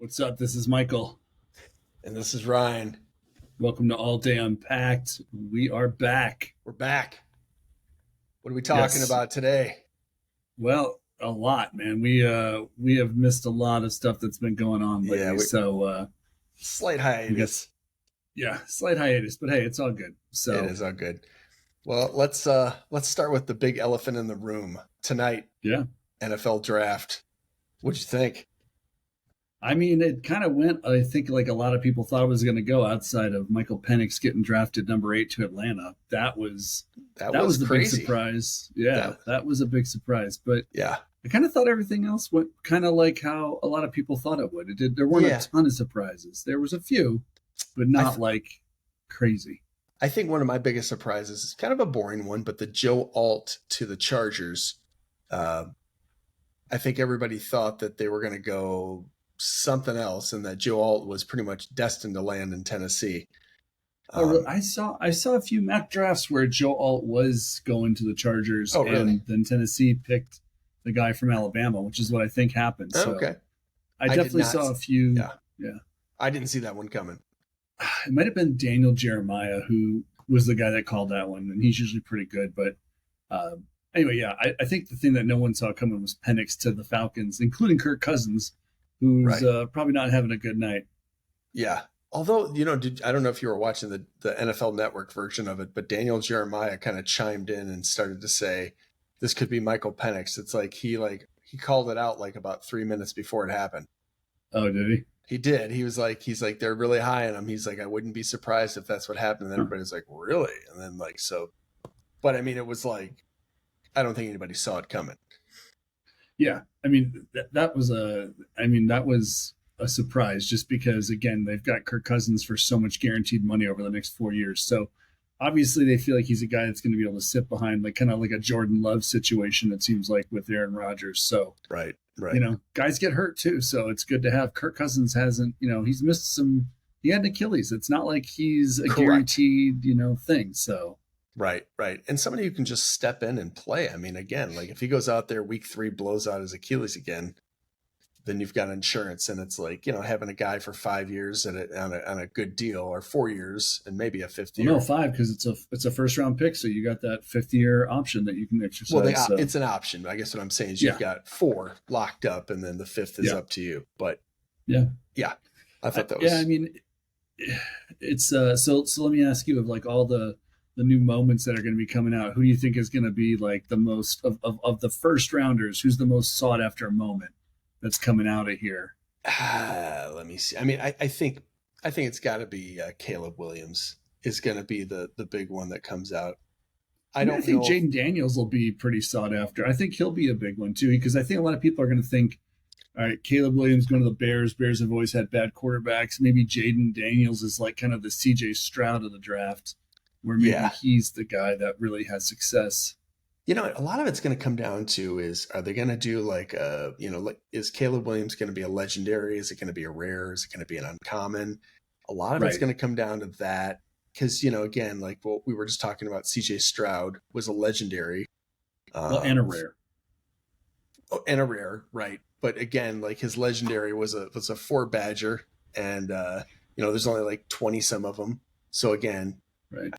What's up? This is Michael. And this is Ryan. Welcome to All Day Unpacked. We are back. We're back. What are we talking Yes. about today? Well, a lot, man. We have missed a lot of stuff that's been going on Yeah, lately. So slight we guess hiatus. slight hiatus, but hey, it's all good. It So is all good. Well, let's start with the big elephant in the room tonight. yeah. NFL draft. What'd you think? I mean, it kind of went, I think, like a lot of people thought it was going to go outside of Michael Penix getting drafted number 8 to Atlanta. That was That that was was the big crazy. surprise. Yeah, That that was a big surprise. But yeah. I kind of thought everything else went kind of like how a lot of people thought it would. It did. There weren't Yeah. a ton of surprises. There was a few, but I not th- like crazy. I think one of my biggest surprises is kind of a boring one, but the Joe Alt to the Chargers. Uh, I think everybody thought that they were going to go something else, and that Joe Alt was pretty much destined to land in Tennessee. Oh, really? Um, I saw a few mock drafts where Joe Alt was going to the Chargers, oh, really? and then Tennessee picked the guy from Alabama, which is what I think happened. Oh, So okay. I I did definitely not. saw a few. Yeah. Yeah, I didn't see that one coming. it might have been Daniel Jeremiah who was the guy that called that one, and he's usually pretty good. But anyway, yeah, I think the thing that no one saw coming was Penix to the Falcons, including Kirk Cousins, who's Right. probably not having a good night. Yeah. Although, I don't know if you were watching the NFL Network version of it, but Daniel Jeremiah kind of chimed in and started to say, this could be Michael Penix. It's he called it out like about 3 minutes before it happened. Oh, did he? He did. He's like, they're really high on him. He's like, I wouldn't be surprised if that's what happened. And then everybody's like, really? And then but I mean, it was like, I don't think anybody saw it coming. Yeah, I mean that was a surprise just because again they've got Kirk Cousins for so much guaranteed money over the next 4 years. So obviously they feel like he's a guy that's going to be able to sit behind like kind of like a Jordan Love situation. It seems like with Aaron Rodgers. So Right. Right. guys get hurt too. So it's good to have Kirk Cousins hasn't he's missed some. He had an Achilles. It's not like he's a Correct. guaranteed thing. So Right, right. And somebody who can just step in and play. I mean, again, like if he goes out there week 3, blows out his Achilles again, then you've got insurance. And it's like, having a guy for 5 years on a good deal, or 4 years and maybe a fifth well, year. no 5 because it's a first round pick. So you got that 5th-year option that you can exercise. Well, so. it's an option. I guess what I'm saying is you've got 4 locked up and then the 5th is up to you. But yeah, I thought that was. Yeah, I mean, it's so let me ask you of like all the new moments that are going to be coming out, who do you think is going to be like the most of the first rounders? Who's the most sought after moment that's coming out of here? Let me see. I mean, I think it's got to be Caleb Williams is going to be the big one that comes out. I don't think know. Jaden Daniels will be pretty sought after. I think he'll be a big one too, because I think a lot of people are going to think, all right, Caleb Williams going to the Bears. Bears have always had bad quarterbacks. Maybe Jaden Daniels is like kind of the CJ Stroud of the draft, where maybe he's the guy that really has success. A lot of it's going to come down to is, are they going to do like is Caleb Williams going to be a legendary? Is it going to be a rare? Is it going to be an uncommon? A lot of it's going to come down to that. Because, again, like what we were just talking about, CJ Stroud was a legendary. And a rare. And a rare, right. But again, like his legendary was a 4 Badger. And, there's only like 20 some of them. So again. Right.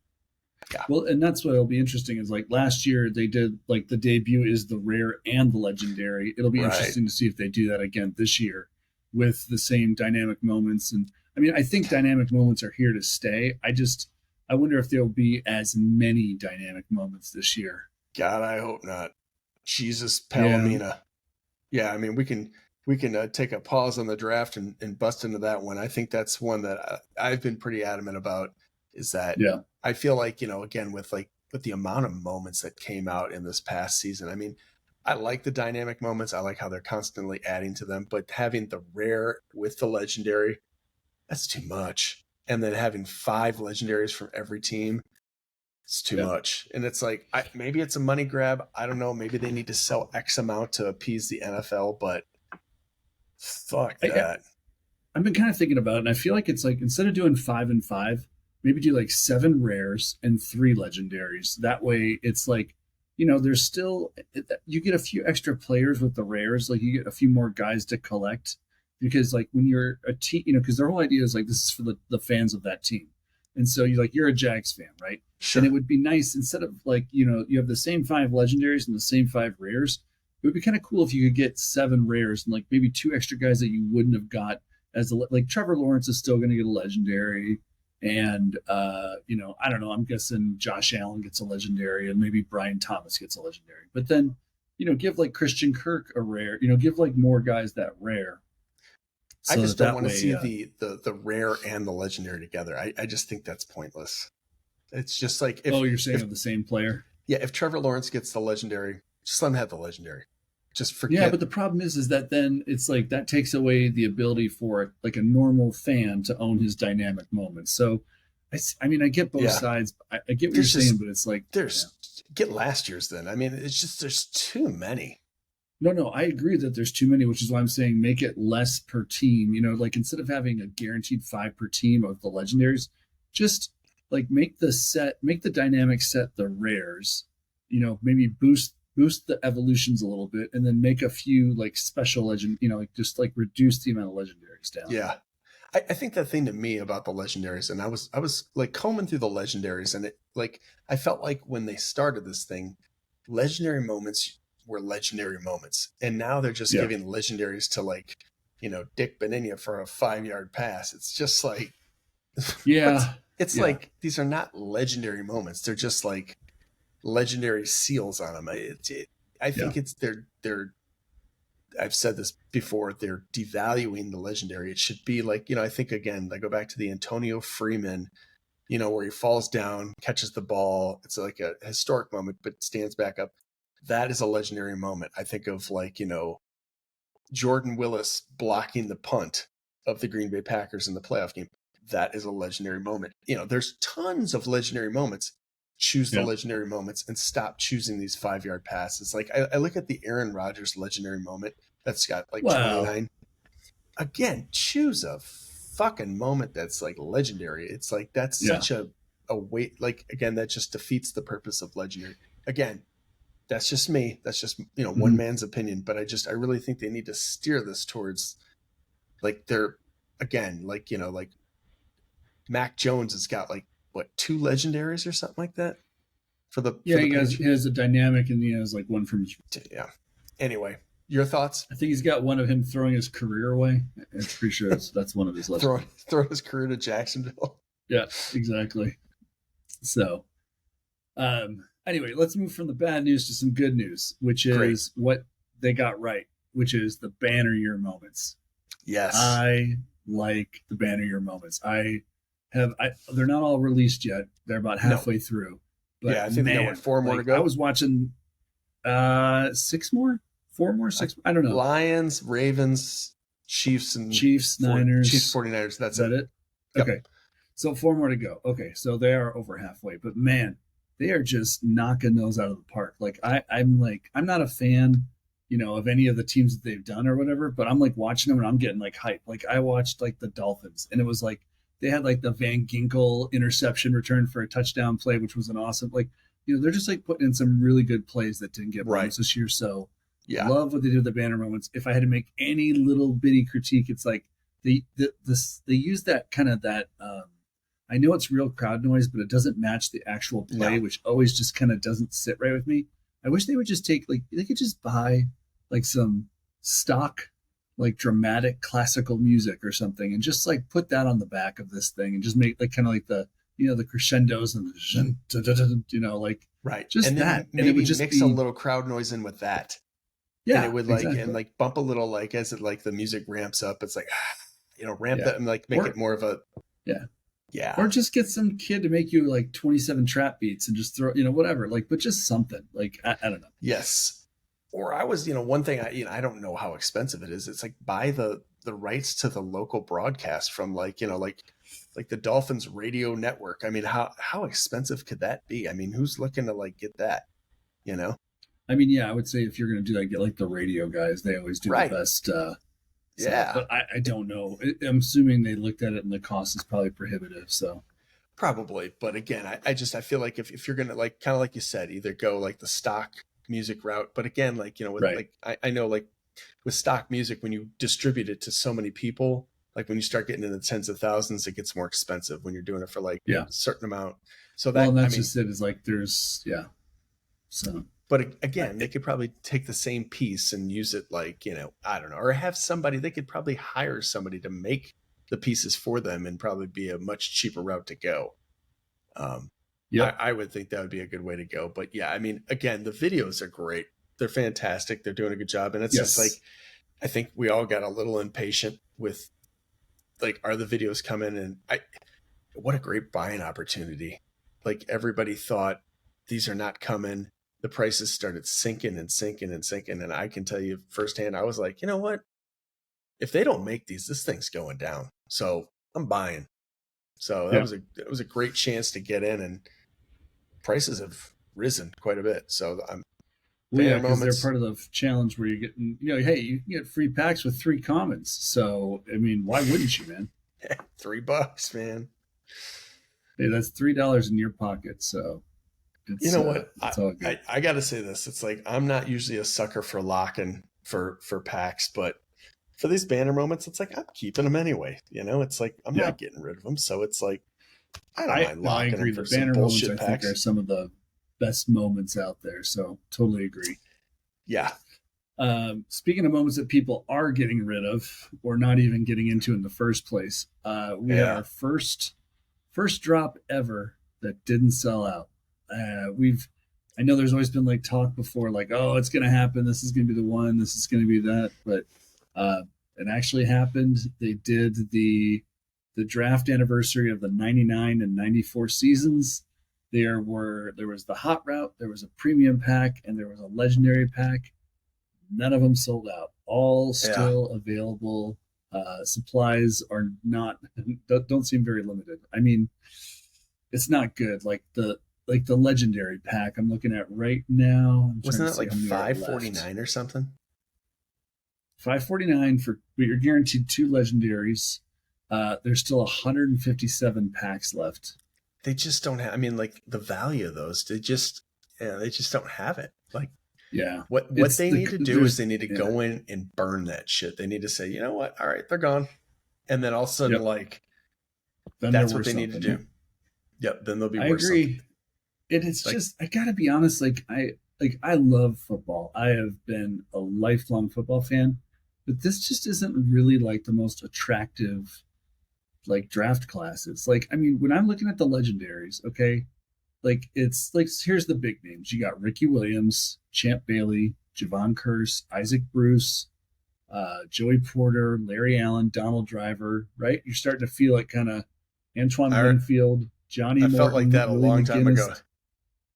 Yeah. Well, and that's what will be interesting is like last year they did like the debut is the rare and the legendary. It'll be interesting to see if they do that again this year with the same dynamic moments. And I mean, I think dynamic moments are here to stay. I wonder if there'll be as many dynamic moments this year. God, I hope not. Jesus, Palomina. Yeah, I mean, we can take a pause on the draft and bust into that one. I think that's one that I've been pretty adamant about. Is that I feel like, again, with the amount of moments that came out in this past season, I mean, I like the dynamic moments. I like how they're constantly adding to them, but having the rare with the legendary, that's too much. And then having 5 legendaries from every team, it's too much. And it's like, maybe it's a money grab. I don't know. Maybe they need to sell X amount to appease the NFL, but fuck that. I've been kind of thinking about it, and I feel like it's like instead of doing 5 and 5, maybe do like 7 rares and 3 legendaries. That way it's like, there's still, you get a few extra players with the rares. Like you get a few more guys to collect because like when you're a team, because their whole idea is like this is for the fans of that team, and so you're a Jags fan, right? Sure. And it would be nice, instead of like you have the same 5 legendaries and the same 5 rares. It would be kind of cool if you could get 7 rares and like maybe 2 extra guys that you wouldn't have got like Trevor Lawrence is still going to get a legendary, and I don't know. I'm guessing Josh Allen gets a legendary, and maybe Brian Thomas gets a legendary. But then, give like Christian Kirk a rare. Give like more guys that rare. So I just don't want to see the rare and the legendary together. I just think that's pointless. It's just like you're saying of the same player. Yeah, if Trevor Lawrence gets the legendary, just let him have the legendary. Just forget. Yeah, but the problem is that then it's like that takes away the ability for like a normal fan to own his dynamic moments. So, I mean, I get both sides. I get what you're saying, but it's like get last year's then. I mean, it's just there's too many. No, I agree that there's too many, which is why I'm saying make it less per team. Like instead of having a guaranteed 5 per team of the legendaries, just like make the dynamic set the rares. Maybe boost the evolutions a little bit, and then make a few like special legend. Like just like reduce the amount of legendaries down. Yeah, I think the thing to me about the legendaries, and I was like combing through the legendaries, and it like I felt like when they started this thing, legendary moments were legendary moments, and now they're just giving legendaries to like Dick Beninia for a 5-yard pass. It's just like it's like these are not legendary moments. They're just like legendary seals on them. I think it's they're I've said this before, they're devaluing the legendary. It should be like, I think again, I go back to the Antonio Freeman, where he falls down, catches the ball. It's like a historic moment, but stands back up. That is a legendary moment. I think of like, Jordan Willis blocking the punt of the Green Bay Packers in the playoff game. That is a legendary moment. There's tons of legendary moments. Choose the legendary moments and stop choosing these 5-yard passes. Like I look at the Aaron Rodgers legendary moment that's got like 29. Again, choose a fucking moment that's like legendary. It's like that's such a weight. Like again, that just defeats the purpose of legendary. Again, that's just me. That's just one man's opinion. But I really think they need to steer this towards like they're again like like Mac Jones has got like 2 legendaries or something like that for the he has a dynamic, and he has like one from each. Yeah. Anyway, your thoughts? I think he's got one of him throwing his career away. I'm pretty sure that's one of his legendaries. Throw his career to Jacksonville. Yeah, exactly. So, anyway, let's move from the bad news to some good news, which is what they got right, which is the banner year moments. Yes. I like the banner year moments. They're not all released yet. They're about halfway through. But I think they got 4 more to go. I was watching 6 more? 4 more? 6 more? I don't know. Lions, Ravens, Chiefs, Niners. Chiefs, 49ers. That's it. Yep. Okay. So 4 more to go. Okay. So they are over halfway. But man, they are just knocking those out of the park. Like I'm not a fan, of any of the teams that they've done or whatever, but I'm like watching them and I'm getting like hype. Like I watched like the Dolphins, and it was like they had like the Van Ginkel interception return for a touchdown play, which was an awesome, like, they're just like putting in some really good plays that didn't get moments this year. So love what they did with the banner moments. If I had to make any little bitty critique, it's like they use that kind of that, I know it's real crowd noise, but it doesn't match the actual play, which always just kind of doesn't sit right with me. I wish they would just take they could just buy like some stock, like dramatic classical music or something, and just like put that on the back of this thing, and just make like kind of like the the crescendos and the like just and that, maybe and it would just mix a little crowd noise in with that. And it would like and like bump a little like as it like the music ramps up. It's like ramp that and like make it more of a or just get some kid to make you like 27 trap beats and just throw whatever, like, but just something like I don't know. Yes. Or I was, one thing I don't know how expensive it is. It's like buy the rights to the local broadcast from like the Dolphins radio network. I mean, how expensive could that be? I mean, who's looking to like get that, I mean, I would say if you're going to do that, get like the radio guys. They always do the best. But I don't know. I'm assuming they looked at it and the cost is probably prohibitive. So probably. But again, I feel like if you're going to like, kind of like you said, either go like the stock music route, but again, like, with like, I know like with stock music, when you distribute it to so many people, like when you start getting into the tens of thousands, it gets more expensive when you're doing it for like Yeah. a certain amount. So Well, that, and I that's mean, just it. Is like there's So, but again, they could probably take the same piece and use it like, I don't know, or have somebody, they could probably hire somebody to make the pieces for them and probably be a much cheaper route to go. yep. I would think that would be a good way to go. But yeah, I mean, again, the videos are great. They're fantastic. They're doing a good job. And it's just like, I think we all got a little impatient with like, are the videos coming? And what a great buying opportunity. Like everybody thought these are not coming. The prices started sinking and sinking and sinking. And I can tell you firsthand, I was like, you know what? If they don't make these, this thing's going down. So I'm buying. So that was a great chance to get in, and prices have risen quite a bit. So I'm Well, yeah, because they're part of the challenge where you're getting, hey, you can get free packs with 3 commons. So, I mean, why wouldn't you, man? $3, man. Hey, that's $3 in your pocket. So, you know what? It's all good. I got to say this. It's like, I'm not usually a sucker for locking for packs, but for these banner moments, it's like, I'm keeping them anyway. It's like, I'm not getting rid of them. So it's like, I don't mind locking them for some bullshit packs. I think are some of the best moments out there. So totally agree. Yeah. Speaking of moments that people are getting rid of or not even getting into in the first place, we had our first drop ever that didn't sell out. I know there's always been like talk before, like, oh, it's going to happen. This is going to be the one. This is going to be that. But it actually happened. They did the draft anniversary of the 99 and 94 seasons. There was the hot route, there was a premium pack, and there was a legendary pack. None of them sold out. All still available. Supplies are don't seem very limited. I mean, it's not good. Like the legendary pack I'm looking at right now. Wasn't that like $5.49 or something? $5.49 but you're guaranteed 2 legendaries. There's still 157 packs left. They just don't have, I mean, like the value of those, they just don't have it. Like, what they need to do is they need to go in and burn that shit. They need to say, you know what? All right, they're gone. And then all of a sudden, then that's what they need to do. Yep. Then they'll be worth something. I agree. It's like, just, I gotta be honest. I love football. I have been a lifelong football fan, but this just isn't really like the most attractive like draft classes. Like, I mean, when I'm looking at the legendaries, okay, like it's like, here's the big names. You got Ricky Williams, Champ Bailey, Javon Curse, Isaac Bruce, Joey Porter, Larry Allen, Donald Driver, right? You're starting to feel like kind of Antoine Winfield, Johnny Morton. I felt like that a long time ago.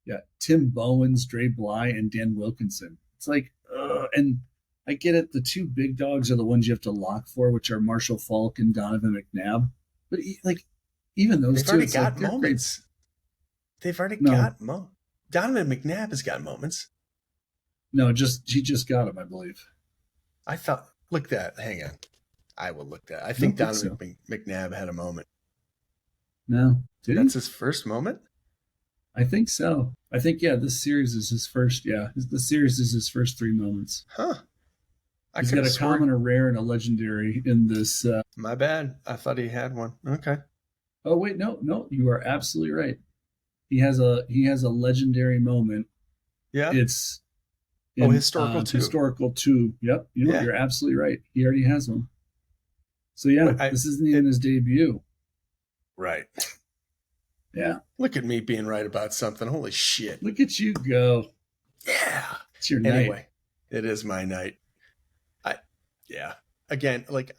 Yeah, Tim Bowens, Dre Bly, and Dan Wilkinson. It's like, and I get it. The 2 big dogs are the ones you have to lock for, which are Marshall Faulk and Donovan McNabb. But like, even those they've already got moments. They've already got moments. Donovan McNabb has got moments. No, he just got him, I believe. I thought. Look that. Hang on. I will look that. I think Donovan McNabb had a moment. No, that's his first moment. I think so. I think this series is his first. Yeah, the series is his first 3 moments. Huh. He's got a common, a rare, and a legendary in this. My bad. I thought he had one. Okay. Oh wait, no, you are absolutely right. He has a legendary moment. Yeah. It's historical 2. Historical 2. Yep. You're absolutely right. He already has one. So this isn't even his debut. Right. Yeah. Look at me being right about something. Holy shit. Look at you go. Yeah. It's your night. Anyway, it is my night. Again, like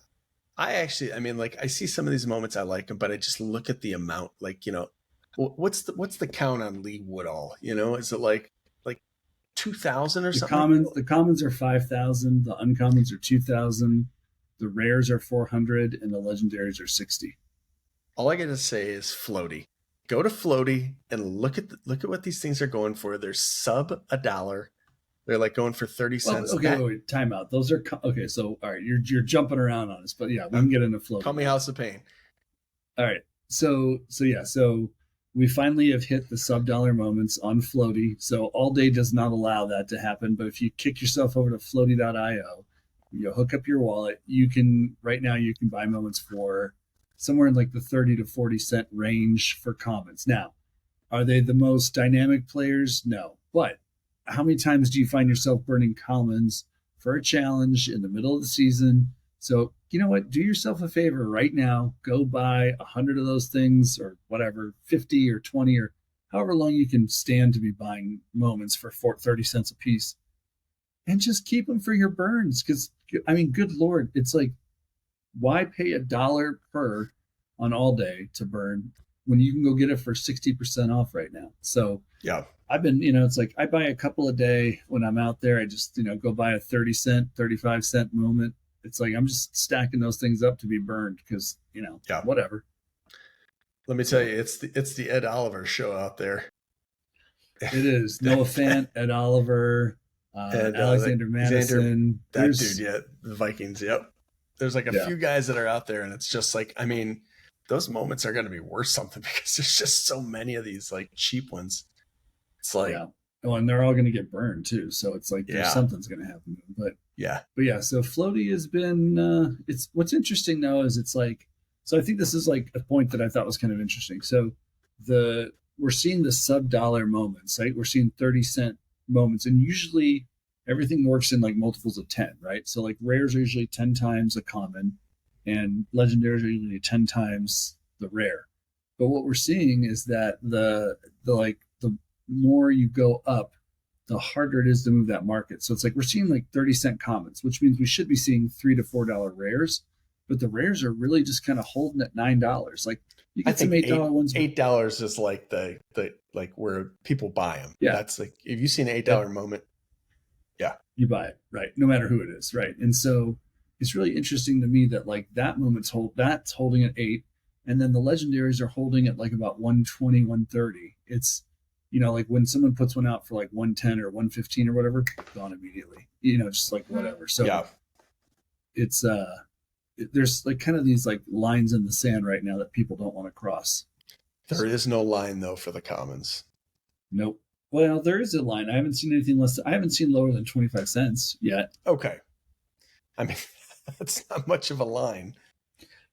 I see some of these moments I like them, but I just look at the amount, like, what's the count on Lee Woodall? Is it like 2,000 or something? The commons are 5,000. The uncommons are 2,000. The rares are 400 and the legendaries are 60. All I got to say is Floaty. Go to Floaty and look at what these things are going for. They're sub $1. They're like going for 30 cents. Okay, wait, time out. Those are okay. So, all right, you're jumping around on us, but yeah, we can get into Floaty. Call me House of Pain. All right, so we finally have hit the sub $1 moments on Floaty. So All Day does not allow that to happen, but if you kick yourself over to floaty.io, You hook up your wallet. You can right now you can buy moments for somewhere in like the 30 to 40 cent range for commons. Now, are they the most dynamic players? No. But how many times do you find yourself burning commons for a challenge in the middle of the season? So, you know what? Do yourself a favor right now. Go buy 100 of those things or whatever, 50 or 20 or however long you can stand to be buying moments for 30 cents a piece and just keep them for your burns. Because, I mean, good Lord, it's like, why pay $1 per on all day to burn when you can go get it for 60% off right now? So Yeah. I've been, it's like I buy a couple a day when I'm out there. I just, go buy a 30 cent, 35 cent moment. It's like I'm just stacking those things up to be burned because, Yeah. whatever. Let me tell you, it's the Ed Oliver show out there. It is Noah Fant, Ed Oliver, And Alexander Madison. that dude, yeah, the Vikings. Yep. There's like a Yeah. few guys that are out there, and it's just like, I mean, those moments are going to be worth something because there's just so many of these like cheap ones. It's like, yeah. Oh, and they're all going to get burned too. So it's like there's something's going to happen. But yeah. So floaty has been. It's what's interesting though is it's like. So I think this is like a point that I thought was kind of interesting. So we're seeing the sub-dollar moments, right? We're seeing 30 cent moments, and usually everything works in like multiples of 10, right? So like rares are usually 10 times a common, and legendaries are usually 10 times the rare. But what we're seeing is that the more you go up, the harder it is to move that market. So it's like we're seeing like 30 cent commons, which means we should be seeing $3 to $4 rares, but the rares are really just kind of holding at $9. Like you get some $8 ones. $8 is like the like where people buy them. Yeah, that's like if you see an $8 moment, yeah, you buy it, right? No matter who it is, right? And so it's really interesting to me that like that moment's that's holding at 8, and then the legendaries are holding at like about 120, 130. It's like when someone puts one out for like 110 or 115 or whatever, gone immediately. Just like whatever. So yeah. It's there's like kind of these like lines in the sand right now that people don't want to cross. There is no line though for the commons. Nope. Well, there is a line. I haven't seen anything less. I haven't seen lower than 25 cents yet. Okay. I mean, that's not much of a line.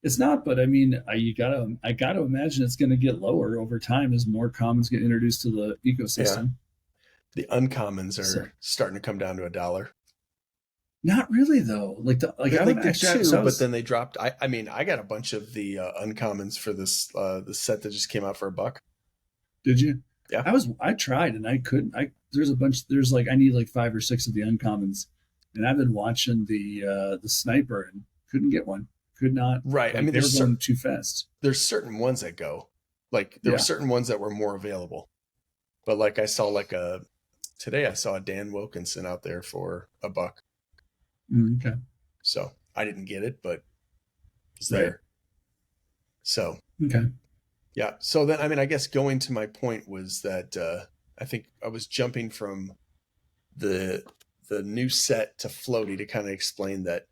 It's not, but I mean, I gotta imagine it's going to get lower over time as more commons get introduced to the ecosystem. Yeah. The uncommons are starting to come down to $1. Not really though. Like I did too, but then they dropped. I mean, I got a bunch of the uncommons for this the set that just came out for $1. Did you? Yeah. I tried and I couldn't. There's a bunch. There's like I need like 5 or 6 of the uncommons, and I've been watching the sniper and couldn't get one. Could not. Right. Like, I mean, they were going too fast. There's certain ones that go. Like there were certain ones that were more available, but like I saw today I saw a Dan Wilkinson out there for $1. Okay. So I didn't get it, but it's there. Right. So okay. Yeah. So then, I mean, I guess going to my point was that I think I was jumping from the new set to floaty to kind of explain that,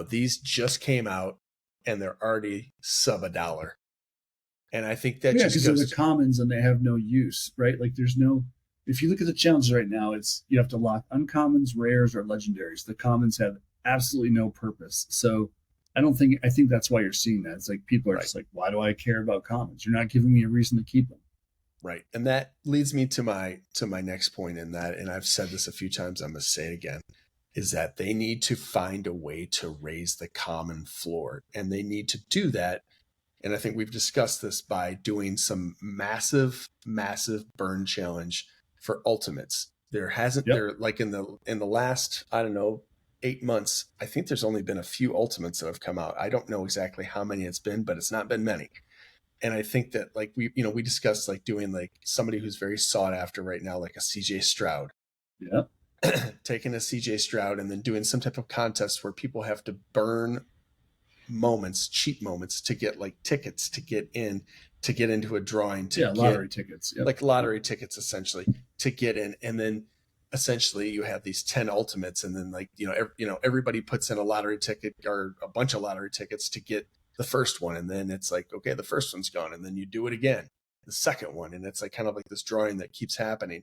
these just came out and they're already sub $1. And I think that just because they're the commons and they have no use, right? Like there's no, if you look at the challenges right now, it's you have to lock uncommons, rares, or legendaries. The commons have absolutely no purpose. So I think that's why you're seeing that. It's like people are just like, why do I care about commons? You're not giving me a reason to keep them. Right. And that leads me to my next point in that, and I've said this a few times, I'm going to say it again, is that they need to find a way to raise the common floor. And they need to do that. And I think we've discussed this by doing some massive, massive burn challenge for ultimates. There hasn't there like in the last, I don't know, 8 months, I think there's only been a few ultimates that have come out. I don't know exactly how many it's been, but it's not been many. And I think that like we discussed like doing like somebody who's very sought after right now, like a CJ Stroud. Yeah. Taking a CJ Stroud and then doing some type of contest where people have to burn moments, cheap moments to get like tickets to get into a drawing lottery tickets. Yep. Like lottery tickets essentially to get in. And then essentially you have these 10 ultimates and then like, everybody puts in a lottery ticket or a bunch of lottery tickets to get the first one. And then it's like, okay, the first one's gone. And then you do it again, the second one. And it's like kind of like this drawing that keeps happening.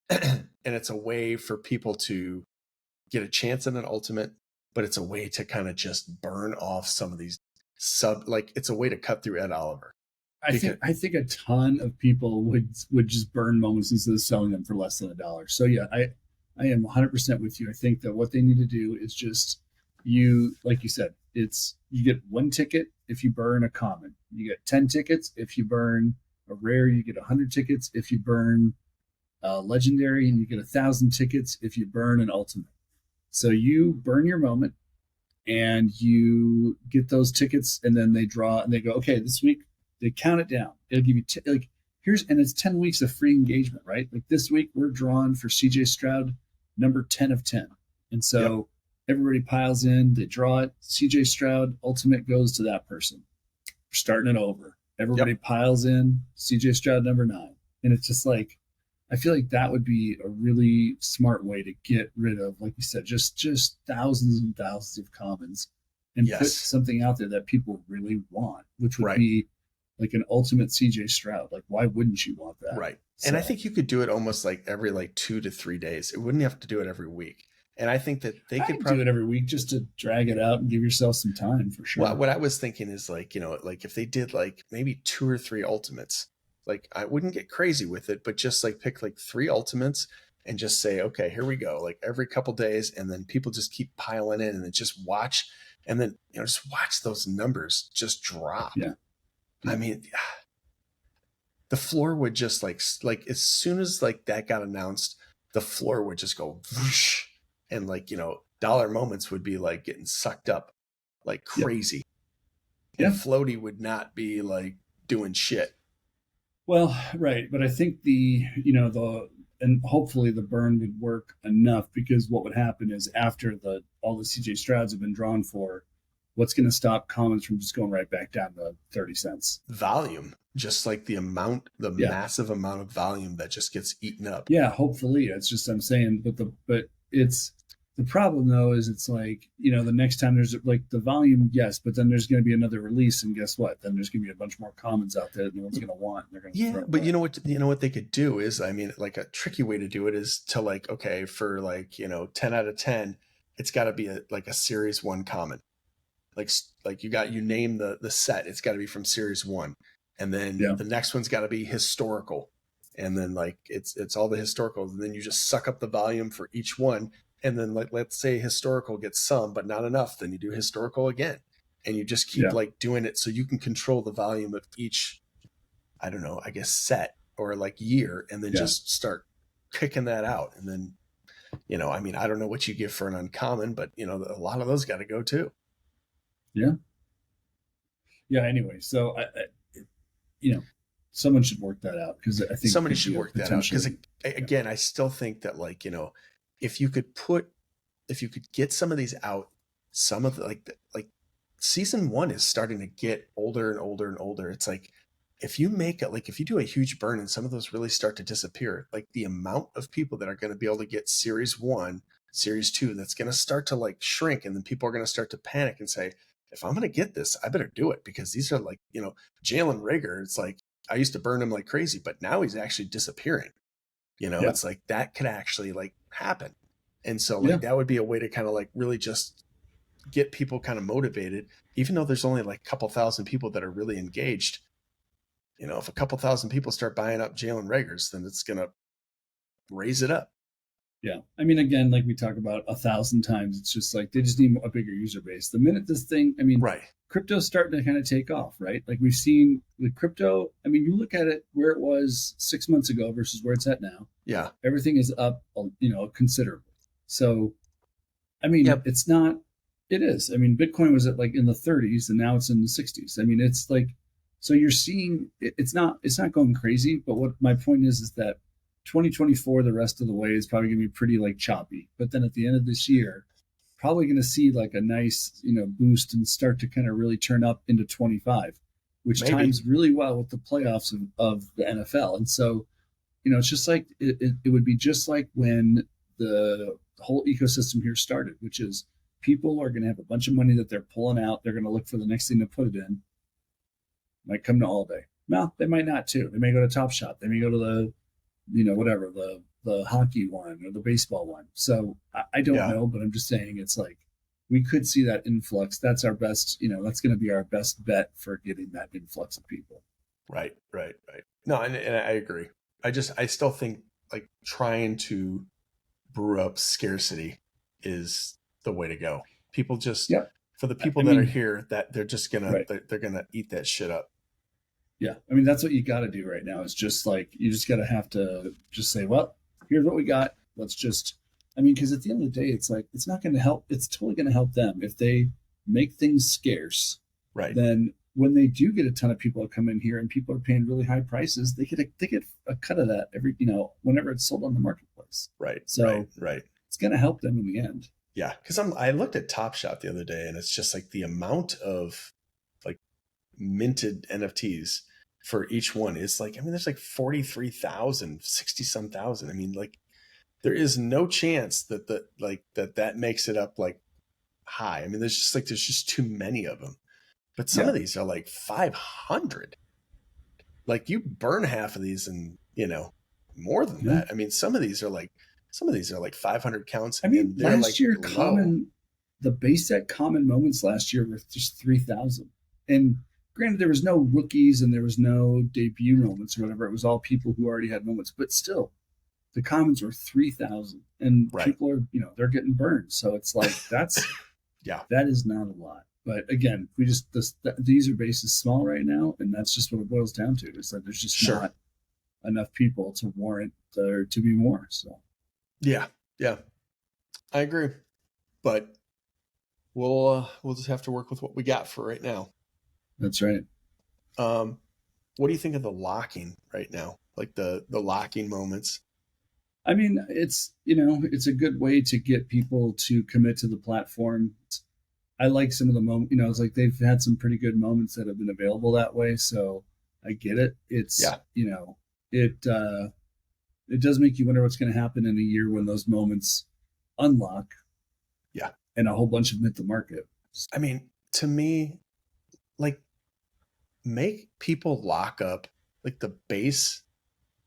And it's a way for people to get a chance at an ultimate, but it's a way to kind of just burn off some of these like it's a way to cut through Ed Oliver. I think a ton of people would just burn moments instead of selling them for less than $1. So yeah, I am 100% with you. I think that what they need to do is just like you said, it's you get 1 ticket if you burn a common, you get 10 tickets if you burn a rare, you get 100 tickets if you burn a legendary, and you get 1,000 tickets if you burn an ultimate. So you burn your moment and you get those tickets, and then they draw and they go, okay, this week they count it down. It'll give you like and it's 10 weeks of free engagement, right? Like this week we're drawn for CJ Stroud number 10 of 10. And so everybody piles in, they draw it. CJ Stroud ultimate goes to that person. We're starting it over. Everybody piles in, CJ Stroud number 9. And it's just like, I feel like that would be a really smart way to get rid of, like you said, just thousands and thousands of commons, and put something out there that people really want, which would be like an ultimate CJ Stroud. Like, why wouldn't you want that? Right. So, and I think you could do it almost like every 2 to 3 days. It wouldn't have to do it every week. And I think that they could probably do it every week just to drag it out and give yourself some time for sure. Well, what I was thinking is like if they did like maybe 2 or 3 ultimates, like I wouldn't get crazy with it, but just like pick like 3 ultimates and just say, okay, here we go. Like every couple days. And then people just keep piling in and then just watch. And then, just watch those numbers just drop. Yeah. I mean, the floor would just like as soon as like that got announced, the floor would just go whoosh, and like, dollar moments would be like getting sucked up like crazy. And Floaty would not be like doing shit. Well, right. But I think and hopefully the burn would work enough, because what would happen is after all the CJ Strouds have been drawn for, what's going to stop commons from just going right back down to 30 cents? Volume. Just like the massive amount of volume that just gets eaten up. Yeah, hopefully. It's just, I'm saying, but it's, the problem though is it's like, the next time there's like the volume, yes, but then there's going to be another release, and guess what? Then there's going to be a bunch more commons out there that no one's going to want. And they're going to but you know what they could do is, I mean, like a tricky way to do it is to like, okay, for like 10 out of 10, it's got to be a series 1 common. Like you name the set, it's got to be from series 1, and then the next one's got to be historical, and then like it's all the historicals, and then you just suck up the volume for each one. And then like, let's say historical gets some, but not enough. Then you do historical again, and you just keep like doing it so you can control the volume of each, I don't know, I guess set or like year, and then just start kicking that out. And then, I mean, I don't know what you give for an uncommon, but a lot of those got to go too. Yeah. Yeah. Anyway, so someone should work that out, because I think somebody should work that out. Because again, I still think that like, if you could get some of these out, some of the, like season 1 is starting to get older and older and older. It's like, if you do a huge burn and some of those really start to disappear, like the amount of people that are going to be able to get series 1, series 2, that's going to start to like shrink. And then people are going to start to panic and say, if I'm going to get this, I better do it, because these are like, Jalen Reagor. It's like, I used to burn him like crazy, but now he's actually disappearing. It's like that could actually like happen. And so like that would be a way to kind of like really just get people kind of motivated, even though there's only like a couple thousand people that are really engaged. If a couple thousand people start buying up Jalen Reagors, then it's going to raise it up. Yeah. I mean, again, like we talk about 1,000 times, it's just like they just need a bigger user base. The minute this thing, I mean, crypto's starting to kind of take off, right? Like we've seen with crypto, I mean, you look at it where it was 6 months ago versus where it's at now. Yeah. Everything is up, considerably. So, I mean, it's not, it is. I mean, Bitcoin was at like in the 30s and now it's in the 60s. I mean, it's like, so you're seeing, it's not going crazy, but what my point is that 2024, the rest of the way, is probably going to be pretty like choppy. But then at the end of this year, probably going to see like a nice, boost and start to kind of really turn up into 25, which times really well with the playoffs of the NFL. And so, it's just like, it would be just like when the whole ecosystem here started, which is people are going to have a bunch of money that they're pulling out. They're going to look for the next thing to put it in. Might come to All Day. No, they might not too. They may go to Top Shot. They may go to the, whatever, the hockey one or the baseball one. So I don't know, but I'm just saying it's like, we could see that influx. That's our best, that's going to be our best bet for getting that influx of people. Right, right, right. No, and I agree. I still think like trying to brew up scarcity is the way to go. People just, Yep. for the people I that are mean, here, that they're just gonna right. they're gonna eat that shit up. Yeah. I mean, that's what you got to do right now. It's just like, you just got to have to just say, well, here's what we got. Let's just, I mean, because at the end of the day, it's like, it's not going to help. It's totally going to help them. If they make things scarce, Right, then when they do get a ton of people to come in here and people are paying really high prices, they get a cut of that every, whenever it's sold on the marketplace. right, right, So right. it's going to help them in the end. Yeah, because I looked at Top Shot the other day, and it's just like the amount of like minted NFTs for each one is like, I mean, there's like 43,000, 60 some thousand. I mean, like there is no chance that that makes it up like high. I mean, there's just too many of them. But some Yeah. of these are like 500. Like you burn half of these and, more than Yeah. that. I mean, some of these are like 500 counts I mean, and they're last like year, low. the base set common moments last year were just 3,000. And granted, there was no rookies and there was no debut moments or whatever. It was all people who already had moments, but still, the commons were 3,000, and Right. people are, they're getting burned. So it's like, Yeah. that is not a lot. But again, the user base is small right now, and that's just what it boils down to. Is that there's just Sure. not enough people to warrant there to be more. So Yeah. Yeah. I agree. But we'll just have to work with what we got for right now. that's right. Um, what do you think of the locking right now? Like the locking moments? I mean, it's a good way to get people to commit to the platform. I like some of the moments, it's like they've had some pretty good moments that have been available that way. So I get it. Yeah. It does make you wonder what's going to happen in a year when those moments unlock. Yeah. And a whole bunch of them hit the market. I mean, to me, like make people lock up like the base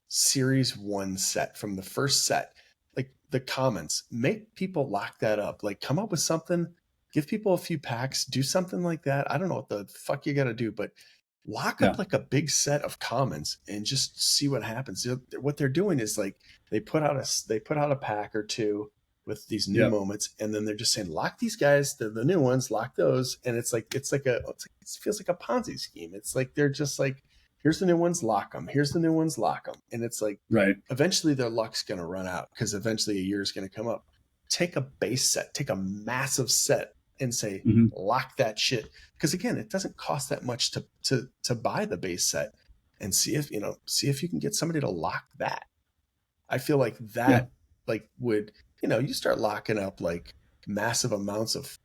series 1 set from the first set, like the commons, make people lock that up, like come up with something, give people a few packs, do something like that. I don't know what the fuck you got to do, but lock Yeah. up like a big set of commons and just see what happens. What they're doing is like they put out a pack or two with these new Yep. moments, and then they're just saying lock these guys, they're the new ones, lock those, and it feels like a Ponzi scheme. It's like they're just like, here's the new ones, lock them. Here's the new ones, lock them. And it's like, Right. eventually their luck's going to run out because eventually a year is going to come up. Take a base set, take a massive set and say, lock that shit. Because again, it doesn't cost that much to buy the base set and see if you can get somebody to lock that. I feel like that like would, you start locking up like massive amounts of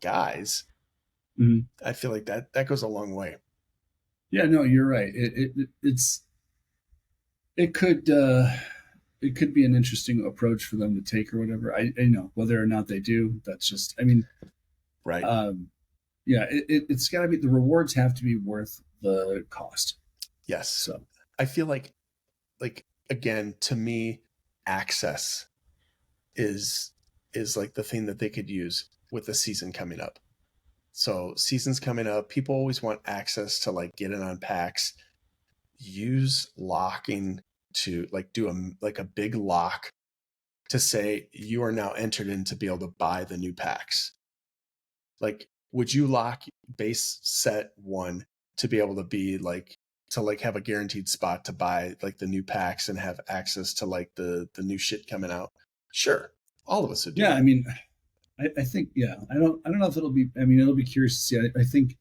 guys. I feel like that goes a long way. Yeah, no, you're right. It could be an interesting approach for them to take or whatever. I know whether or not they do. That's just, I mean, right. Yeah, it's got to be, the rewards have to be worth the cost. Yes. So I feel like again, to me, access is like the thing that they could use with the season coming up. So season's coming up, people always want access to like get in on packs. Use locking to like do a big lock to say you are now entered in to be able to buy the new packs. Like, would you lock base set 1 to be able to be like to like have a guaranteed spot to buy like the new packs and have access to like the new shit coming out? Sure, all of us would do that. I mean, I think, I don't know if it'll be. I mean, it'll be curious to see. I think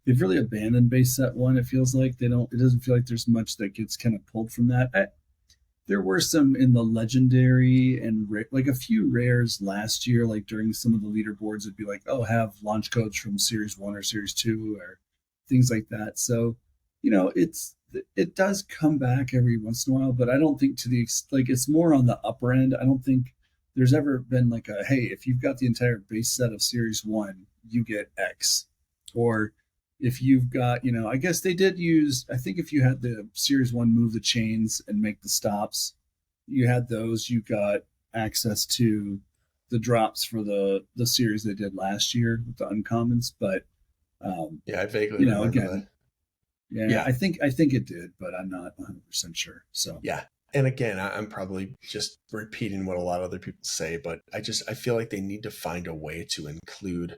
they've really abandoned base set 1. It feels like they don't. It doesn't feel like there's much that gets kind of pulled from that. There were some in the legendary and like a few rares last year, like during some of the leaderboards, it'd be like, oh, have launch codes from series 1 or series 2 or things like that. So, it does come back every once in a while, but I don't think like it's more on the upper end. I don't think there's ever been like a, hey, if you've got the entire base set of series 1, you get X. Or if you've got, I guess they did use, I think if you had the series 1 move the chains and make the stops, you had those, you got access to the drops for the series they did last year with the uncommons, but I vaguely remember again, that. yeah, I think it did, but I'm not 100% sure. So yeah. And again, I'm probably just repeating what a lot of other people say, but I feel like they need to find a way to include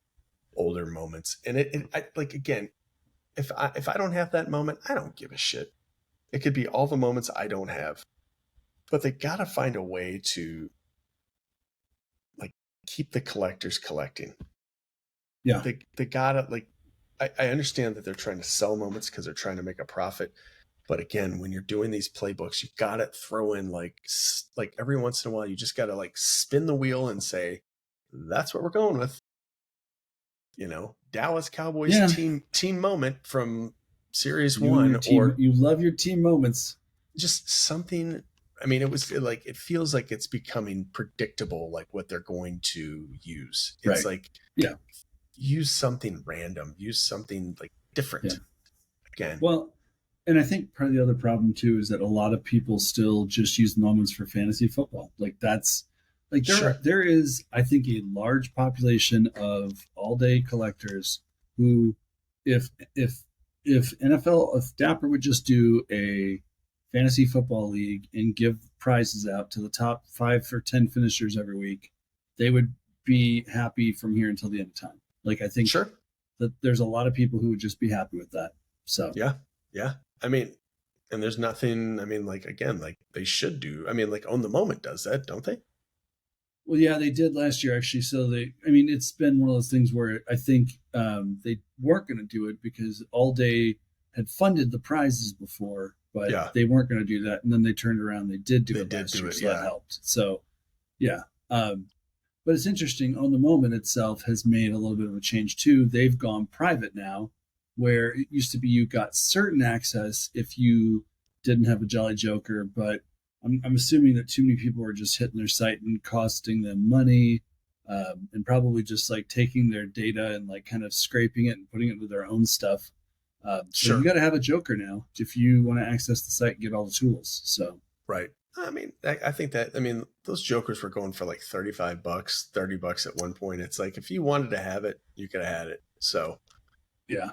older moments. And I like, again, if I don't have that moment, I don't give a shit. It could be all the moments I don't have, but they got to find a way to like keep the collectors collecting. yeah, They gotta like, I understand that they're trying to sell moments because they're trying to make a profit. But again, when you're doing these playbooks, you got to throw in like every once in a while, you just got to like spin the wheel and say, that's what we're going with. Dallas Cowboys yeah. team moment from series You and your 1, team, or you love your team moments. just something. I mean, it feels like it's becoming predictable, like what they're going to use. It's Right. like, Yeah. use something random, use something like different. Yeah. Again. Well, and I think part of the other problem too is that a lot of people still just use moments for fantasy football. Like that's like Sure. there is, I think, a large population of all day collectors who, if if Dapper would just do a fantasy football league and give prizes out to the top 5 or 10 finishers every week, they would be happy from here until the end of time. Like I think Sure. that there's a lot of people who would just be happy with that. So Yeah. I mean, and there's nothing. I mean, like, again, like they should do. I mean, like Own the Moment does that, don't they? well, yeah, they did last year actually. So I mean, it's been one of those things where I think they weren't going to do it because All Day had funded the prizes before, but Yeah. they weren't going to do that. And then they turned around, they did do They it did last do year, it, so yeah. that helped. So yeah, but it's interesting. On the Moment itself has made a little bit of a change too. They've gone private now, where it used to be you got certain access if you didn't have a Jolly Joker, but I'm assuming that too many people are just hitting their site and costing them money, and probably just like taking their data and like kind of scraping it and putting it with their own stuff. So Sure. you got to have a Joker now if you want to access the site and get all the tools. So Right. I mean, I think that, I mean, those Jokers were going for like $35, $30 at one point. It's like, if you wanted to have it, you could have had it. So, yeah,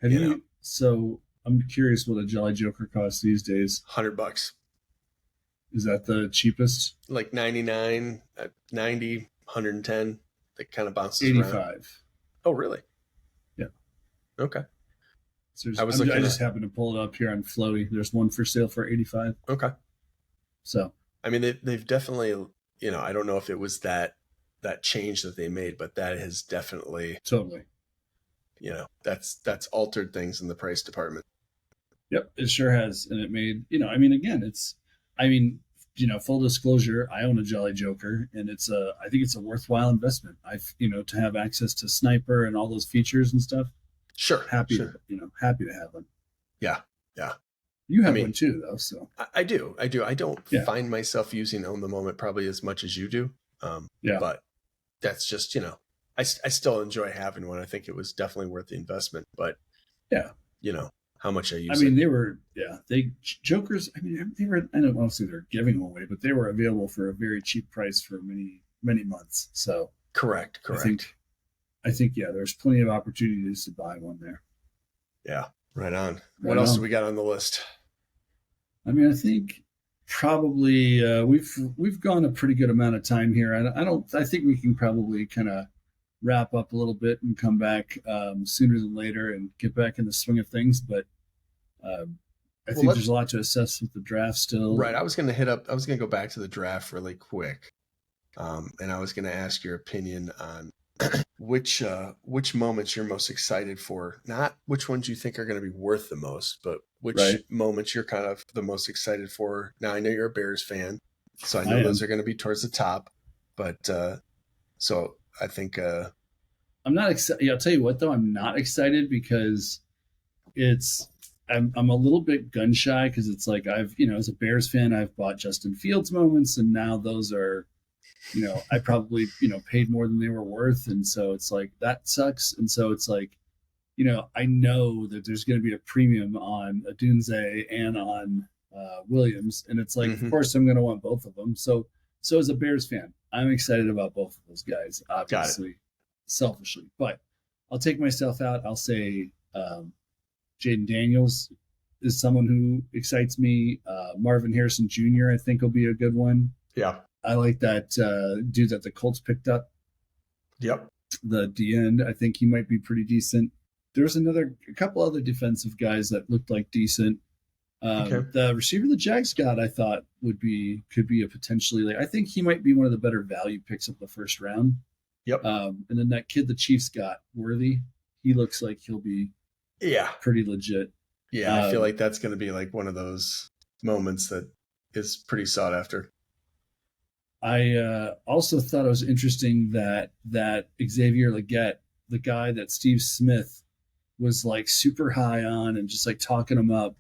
have you? So I'm curious what a Jolly Joker costs these days. $100. Is that the cheapest? Like 99, 90, 110. That kind of bounces 85. around. Oh, really? Yeah. Okay. So I just happened to pull it up here on Floaty. There's one for sale for 85. Okay. So I mean, they've definitely, I don't know if it was that change that they made, but that has definitely totally, that's altered things in the price department. Yep, it sure has, and it made I mean, again, full disclosure, I own a Jolly Joker, and I think it's a worthwhile investment. To have access to Sniper and all those features and stuff. Sure. Happy to have one. Yeah. You have one too, though. So I do. I don't find myself using Own the Moment probably as much as you do. But that's just, I still enjoy having one. I think it was definitely worth the investment, but how much I use. I mean, Jokers. I mean, they were. I don't want to say they're giving them away, but they were available for a very cheap price for many months. So correct. I think there's plenty of opportunities to buy one there. Yeah, right on. What else do we got on the list? I mean, I think probably we've gone a pretty good amount of time here. I think we can probably kind of wrap up a little bit and come back sooner than later and get back in the swing of things. But I think there's a lot to assess with the draft still. Right. I was going to go back to the draft really quick. And I was going to ask your opinion on which moments you're most excited for, not which ones you think are going to be worth the most, but which moments you're kind of the most excited for. Now, I know you're a Bears fan, so I know those are going to be towards the top, but so I think I'm not excited. I'll tell you what, though, I'm not excited because I'm a little bit gun shy because it's like as a Bears fan, I've bought Justin Fields moments, and now those are, I probably paid more than they were worth, and so it's like that sucks. And so it's like, I know that there's going to be a premium on Adunze and on Williams, and it's like, of course, I'm going to want both of them. So as a Bears fan, I'm excited about both of those guys, Got it. obviously, selfishly. But I'll take myself out. I'll say Jaden Daniels is someone who excites me. Marvin Harrison Jr. I think will be a good one. Yeah. I like that dude that the Colts picked up. Yep. The D end. I think he might be pretty decent. There's a couple other defensive guys that looked like decent. Okay. The receiver the Jags got, I thought could be a potentially like I think he might be one of the better value picks of the first round. Yep. And then that kid the Chiefs got, Worthy, he looks like he'll be pretty legit. Yeah, I feel like that's going to be like one of those moments that is pretty sought after. I also thought it was interesting that Xavier Legette, the guy that Steve Smith was like super high on and just like talking him up,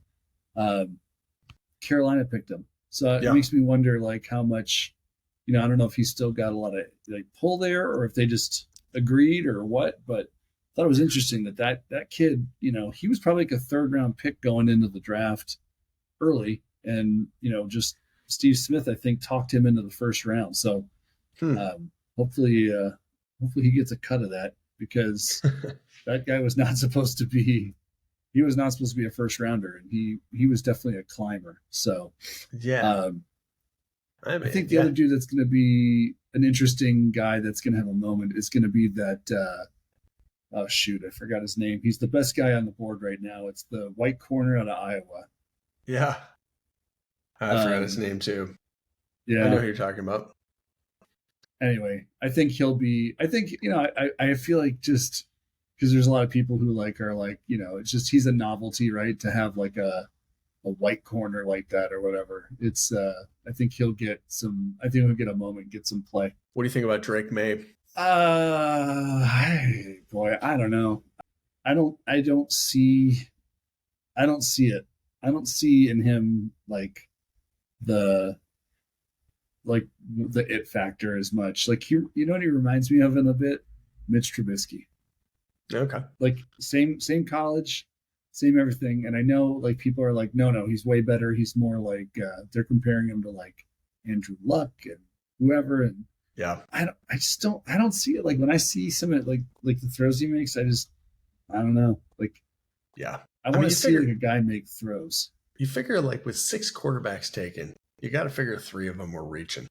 Carolina picked him. So it makes me wonder like how much, I don't know if he's still got a lot of like pull there or if they just agreed or what, but I thought it was interesting that kid, he was probably like a third round pick going into the draft early, and just Steve Smith I think talked him into the first round. So hopefully he gets a cut of that, because that guy was not supposed to be a first rounder, and he was definitely a climber. So I think the other dude that's going to be an interesting guy that's going to have a moment is going to be that oh shoot, I forgot his name. He's the best guy on the board right now. It's the white corner out of Iowa. Yeah. I forgot his name too. Yeah. I know who you're talking about. Anyway, I think he'll be, I feel like just because there's a lot of people who are like, it's just, he's a novelty, right? To have like a white corner like that or whatever. It's, I think he'll get a moment, get some play. What do you think about Drake May? Boy, I don't know. I don't see it. I don't see in him like the it factor as much. Like you know what he reminds me of in a bit? Mitch Trubisky. Okay. Like same college, same everything. And I know like people are like, no, he's way better. He's more like they're comparing him to like Andrew Luck and whoever. And yeah, I don't see it. Like when I see some of like the throws he makes, I don't know. Like, yeah, I want to see like a guy make throws. You figure like with 6 quarterbacks taken, you got to figure 3 of them were reaching.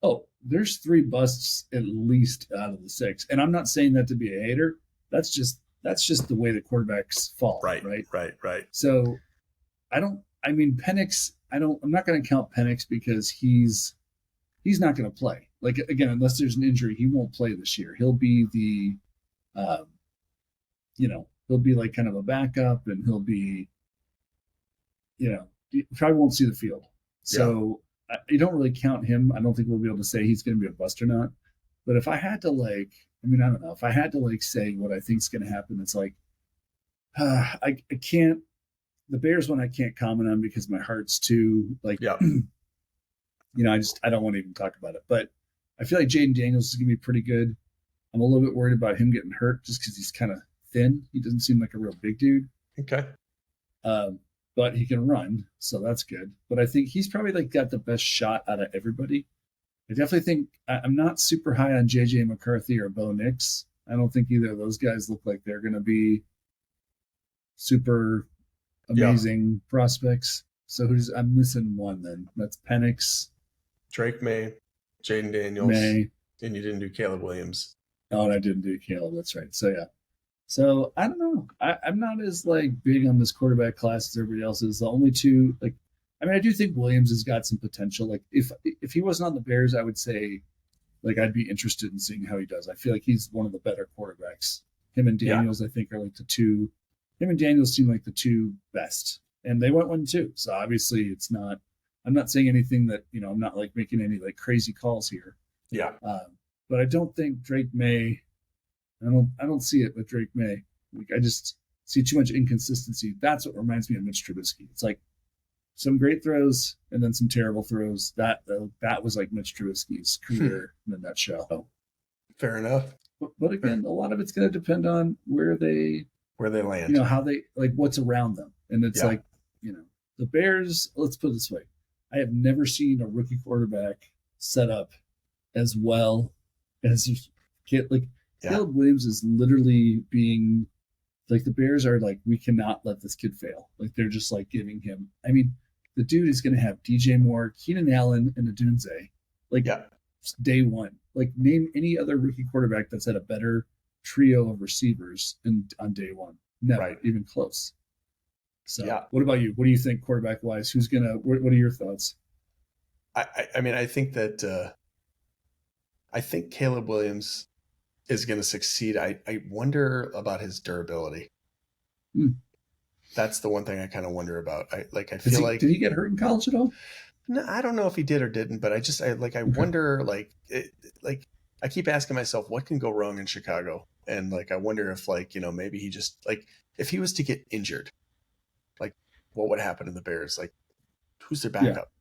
Oh, there's 3 busts at least out of the 6, and I'm not saying that to be a hater. That's just the way the quarterbacks fall. Right. So I'm not going to count Penix because he's not going to play. Like again, unless there's an injury, he won't play this year. He'll be the, he'll be like kind of a backup, and he'll be, he probably won't see the field. So you don't really count him. I don't think we'll be able to say he's going to be a bust or not. But if I had to I don't know. If I had to say what I think is going to happen, it's like, I can't. The Bears one I can't comment on because my heart's too like, I don't want to even talk about it. But I feel like Jaden Daniels is going to be pretty good. I'm a little bit worried about him getting hurt just because he's kind of thin. He doesn't seem like a real big dude. Okay. But he can run, so that's good. But I think he's probably like got the best shot out of everybody. I definitely think I'm not super high on JJ McCarthy or Bo Nix. I don't think either of those guys look like they're going to be super amazing prospects. So I'm missing one then. That's Penix, Drake May, Jaden Daniels, and you didn't do Caleb Williams. Oh, and I didn't do Caleb. That's right. So yeah. So I don't know. I'm not as like big on this quarterback class as everybody else is. The only two, I do think Williams has got some potential. Like if he wasn't on the Bears, I would say like I'd be interested in seeing how he does. I feel like he's one of the better quarterbacks. Him and Daniels, I think, are like the two. Him and Daniels seem like the 2 best, and they went 1-2. So obviously, it's not. I'm not saying anything that I'm not like making any like crazy calls here. Yeah. But I don't think Drake May. I don't see it with Drake May. Like I just see too much inconsistency. That's what reminds me of Mitch Trubisky. It's like some great throws and then some terrible throws. That was like Mitch Trubisky's career in a nutshell. Fair enough. But again, a lot of it's going to depend on where they land. How they like what's around them. And it's like, the Bears, let's put it this way. I have never seen a rookie quarterback set up as well as like Yeah. Caleb Williams is literally being like the Bears are like, we cannot let this kid fail. Like they're just like giving him. I mean, the dude is going to have DJ Moore, Keenan Allen, and Adunze like Yeah. day one. Like name any other rookie quarterback that's had a better trio of receivers on day one. Never Right. even close. So, Yeah. what about you? What do you think quarterback wise? Who's gonna? What are your thoughts? I mean, I think Caleb Williams is going to succeed. I wonder about his durability. Hmm. That's the one thing I kind of wonder about. I Is feel he? like, Did he get hurt in college at all? no, I don't know if he did or didn't, but I Okay. wonder, like, I keep asking myself, what can go wrong in Chicago? And like, I wonder if, like, maybe he just, like, if he was to get injured, like, what would happen in the Bears? Like, who's their Yeah. backup?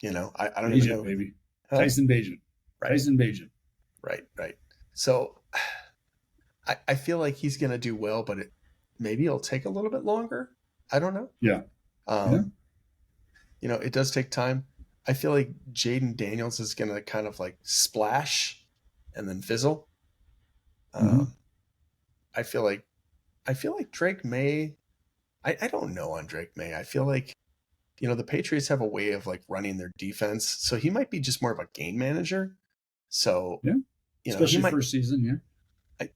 I don't even Bagent, know. baby. Huh? Tyson Bagent. Right, Tyson Bagent. right. So I feel like he's going to do well, but maybe it'll take a little bit longer. I don't know. Yeah. Yeah. Um, it does take time. I feel like Jaden Daniels is going to kind of like splash and then fizzle. Mm-hmm. Um, I feel like Drake May. I don't know on Drake May. I feel like the Patriots have a way of like running their defense, so he might be just more of a game manager. So Yeah. he Especially might. first season. Yeah.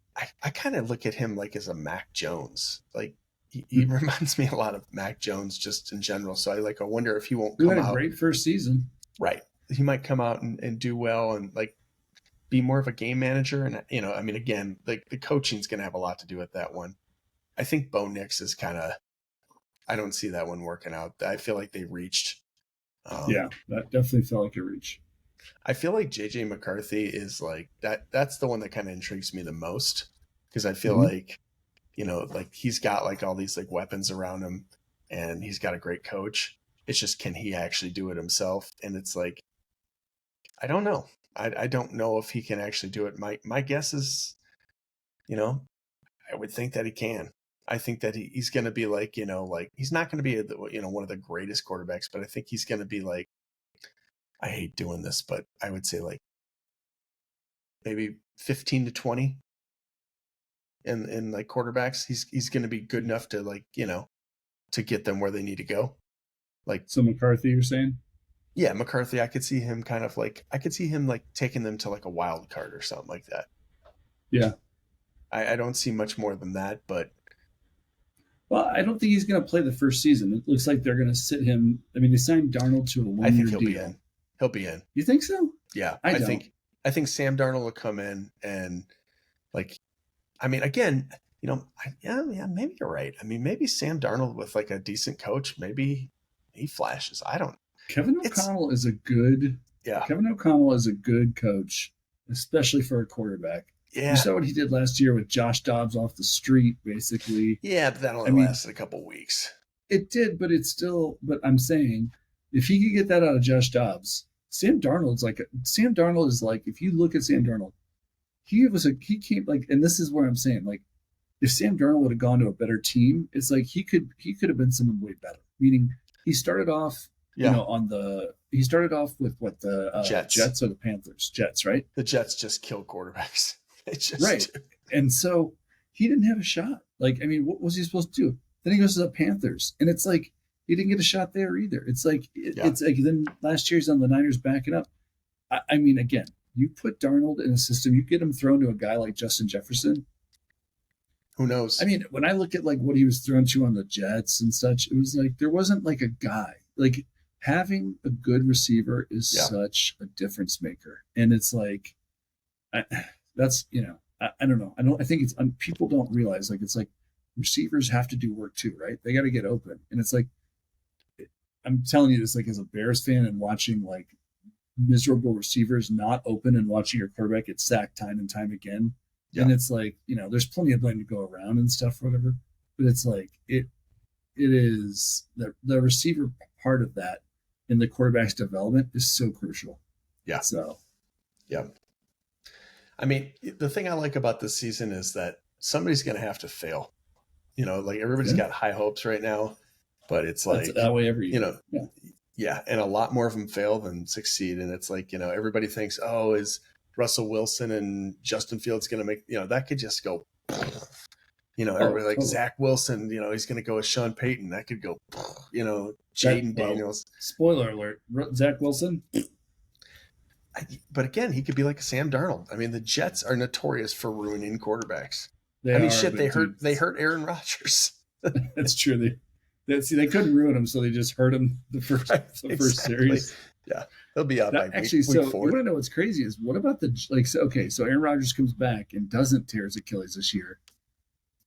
I kind of look at him like as a Mac Jones. Like he Hmm. reminds me a lot of Mac Jones just in general. So I wonder if he won't Who come had a out great first season. right. He might come out and do well and like be more of a game manager. And I mean, again, like the coaching's going to have a lot to do with that one. I think Bo Nix is kind of. I don't see that one working out. I feel like they reached. Yeah, that definitely felt like a reach. I feel like JJ McCarthy is like that. That's the one that kind of intrigues me the most because I feel Mm-hmm. like like he's got like all these like weapons around him and he's got a great coach. It's just, can he actually do it himself? And it's like, I don't know. I don't know if he can actually do it. My guess is, I would think that he can. I think that he's going to be like, like he's not going to be, one of the greatest quarterbacks, but I think he's going to be like, I hate doing this, but I would say like maybe 15 to 20 in like quarterbacks. He's going to be good enough to like, to get them where they need to go. Like, So McCarthy, you're saying? yeah, McCarthy, I could see him kind of like, I could see him like taking them to like a wild card or something like that. Yeah. I don't see much more than that, but Well, I don't think he's going to play the first season. It looks like they're going to sit him. I mean, they signed Darnold to a I think 1 year he'll be deal. in. He'll be in. You think so? Yeah, I don't. I think Sam Darnold will come in and like, I mean, again, yeah, maybe you're right. I mean, maybe Sam Darnold with like a decent coach, maybe he flashes. I don't. Kevin It's O'Connell is a good. yeah, Kevin O'Connell is a good coach, especially for a quarterback. You yeah, saw what he did last year with Josh Dobbs off the street, basically. yeah. But that I only mean, lasted a couple weeks. it did, but it's still. But I'm saying, if he could get that out of Josh Dobbs, Sam Darnold is like. If you look at Sam Darnold, he came like, and this is where I'm saying like, if Sam Darnold would have gone to a better team, it's like he could have been someone way better. Meaning he started off, Yeah, he started off with what the Jets. Jets or the Panthers? Jets, right? The Jets just kill quarterbacks. They just Right. do. And so he didn't have a shot. Like, I mean, what was he supposed to do? Then he goes to the Panthers, and it's like he didn't get a shot there either. It's like Yeah. it's like then last year he's on the Niners backing up. I mean, again, you put Darnold in a system, you get him thrown to a guy like Justin Jefferson. Who knows? I mean, when I look at like what he was thrown to on the Jets and such, it was like there wasn't like a guy. Like having a good receiver is Yeah. such a difference maker, and it's like that's I don't know. I think it's people don't realize like it's like receivers have to do work too, right? They got to get open, and it's like I'm telling you this like as a Bears fan and watching like miserable receivers not open and watching your quarterback get sacked time and time again. Yeah. And it's like, there's plenty of blame to go around and stuff, or whatever. But it's like it is the receiver part of that in the quarterback's development is so crucial. Yeah. So Yeah. I mean, the thing I like about this season is that somebody's going to have to fail. Like everybody's got high hopes right now, but it's like that way every year. Yeah, and a lot more of them fail than succeed. And it's like, everybody thinks, oh, is Russell Wilson and Justin Fields going to make, that could just go, Oh, everybody like totally. Zach Wilson, he's going to go with Sean Payton. That could go, That Jaden well, Daniels. spoiler alert: Zach Wilson. But again, he could be like a Sam Darnold. I mean, the Jets are notorious for ruining quarterbacks. They I mean, are, shit, but dude, they hurt Aaron Rodgers. that's true. They couldn't ruin him, so they just hurt him the first first series. Yeah, he'll be out by Actually, week so 4. you want to know what's crazy is what about so Aaron Rodgers comes back and doesn't tear his Achilles this year.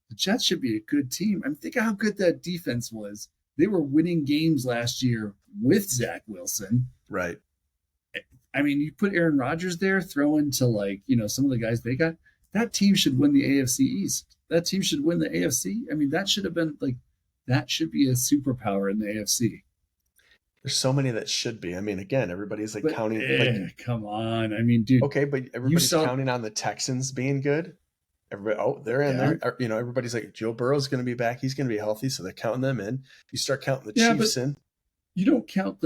The Jets should be a good team. I'm thinking how good that defense was. They were winning games last year with Zach Wilson. Right. I mean, you put Aaron Rodgers there, throw into some of the guys they got. That team should win the AFC East. That team should win the AFC. I mean, that should have been that should be a superpower in the AFC. There's so many that should be. I mean, again, everybody's counting. Come on. I mean, dude. Okay, but everybody's counting on the Texans being good. They're in there. Everybody's like, Joe Burrow's going to be back. He's going to be healthy, so they're counting them in. You start counting the Chiefs in. You don't count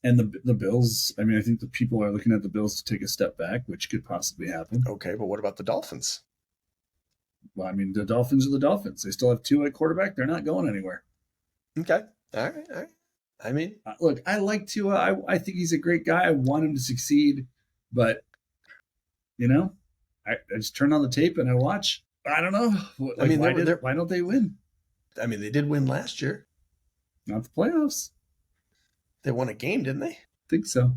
and the Bills. I mean, I think the people are looking at the Bills to take a step back, which could possibly happen. Okay, but what about the Dolphins? Well, I mean, the Dolphins are the Dolphins. They still have Tua at quarterback. They're not going anywhere. Okay. All right. I mean, look, I like Tua. I think he's a great guy. I want him to succeed, but I just turn on the tape and I watch. I don't know. Why don't they win? I mean, they did win last year. Not the playoffs. They won a game, didn't they? I think so.